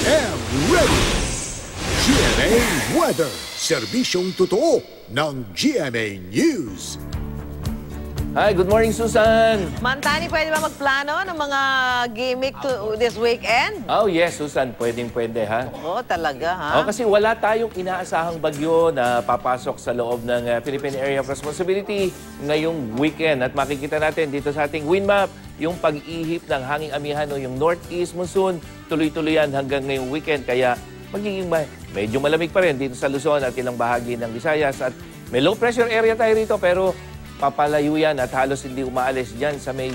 and ready. GMA Weather, serbisyong totoo ng GMA News. Hi, good morning, Susan. Mantani, pwede ba magplano ng mga gimmick to this weekend? Oh, yes, Susan. Pwedeng-pwede, ha? Oo, talaga, ha? Kasi wala tayong inaasahang bagyo na papasok sa loob ng Philippine Area of Responsibility ngayong weekend. At makikita natin dito sa ating wind map, yung pag-ihip ng hanging amihan o yung northeast monsoon, tuloy-tuloy yan hanggang ngayong weekend. Kaya magiging medyo malamig pa rin dito sa Luzon at ilang bahagi ng Visayas. At may low pressure area tayo rito pero papalayo yan at halos hindi umaalis dyan sa may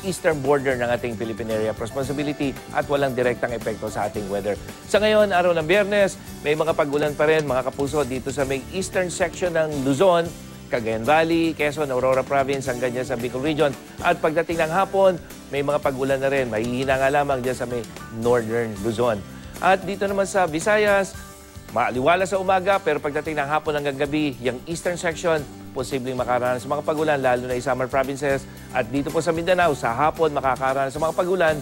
eastern border ng ating Philippine Area of Responsibility at walang direktang epekto sa ating weather. Sa ngayon, araw ng Biyernes, may mga pag-ulan pa rin, mga kapuso, dito sa may eastern section ng Luzon, Cagayan Valley, Quezon, Aurora Province, hanggang dyan sa Bicol Region. At pagdating ng hapon, may mga pag-ulan na rin. Mahihina nga lamang dyan sa may northern Luzon. At dito naman sa Visayas, maaliwala sa umaga, pero pagdating ng hapon hanggang gabi, yung eastern section, posibleng makakaranas sa mga pag-ulan, lalo na yung summer provinces. At dito po sa Mindanao, sa hapon, makakaranas sa mga pag-ulan,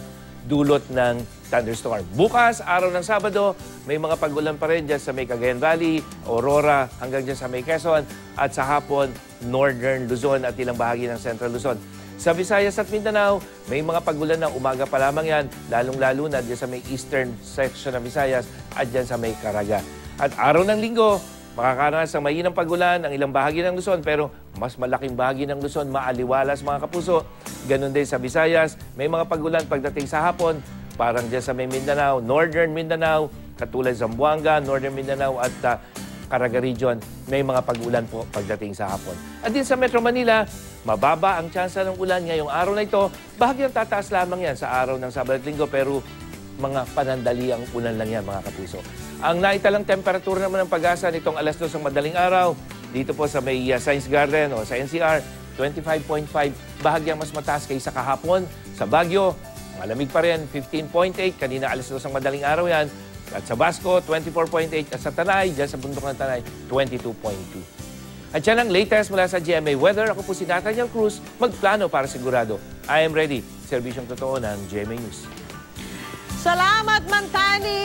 dulot ng thunderstorm. Bukas, araw ng Sabado, may mga pag-ulan pa rin dyan sa may Cagayan Valley, Aurora, hanggang dyan sa may Quezon, at sa hapon, northern Luzon at ilang bahagi ng central Luzon. Sa Visayas at Mindanao, may mga pag-ulan ng umaga pa lamang yan, lalong-lalo na dyan sa may eastern section ng Visayas at dyan sa may Caraga. At araw ng Linggo, makakaranas ng mainang pag-ulan ang ilang bahagi ng Luzon, pero mas malaking bahagi ng Luzon maaliwalas mga kapuso. Ganon din sa Visayas, may mga pag-ulan pagdating sa hapon, parang dyan sa may Mindanao, northern Mindanao, katulad Zamboanga, northern Mindanao at Caraga Region, may mga pag-ulan po pagdating sa hapon. At din sa Metro Manila, mababa ang tsansa ng ulan ngayong araw na ito. Bahagyang tataas lamang yan sa araw ng Sabado at Linggo, pero mga panandaliang ulan lang yan mga kapuso. Ang naitalang temperatura naman ng Pag-asa nitong alas 2 ng madaling araw, dito po sa may Science Garden o sa NCR, 25.5, bahagyang mas mataas kaysa kahapon. Sa Baguio, malamig pa rin, 15.8, kanina alas 2 ng madaling araw yan. At sa Basco, 24.8, at sa Tanay, dyan sa bundok ng Tanay, 22.2. At yan ang latest mula sa GMA Weather. Ako po si Nathaniel Cruz, magplano para sigurado. I am ready. Serbisyong totoo ng GMA News. Salamat, Mantani!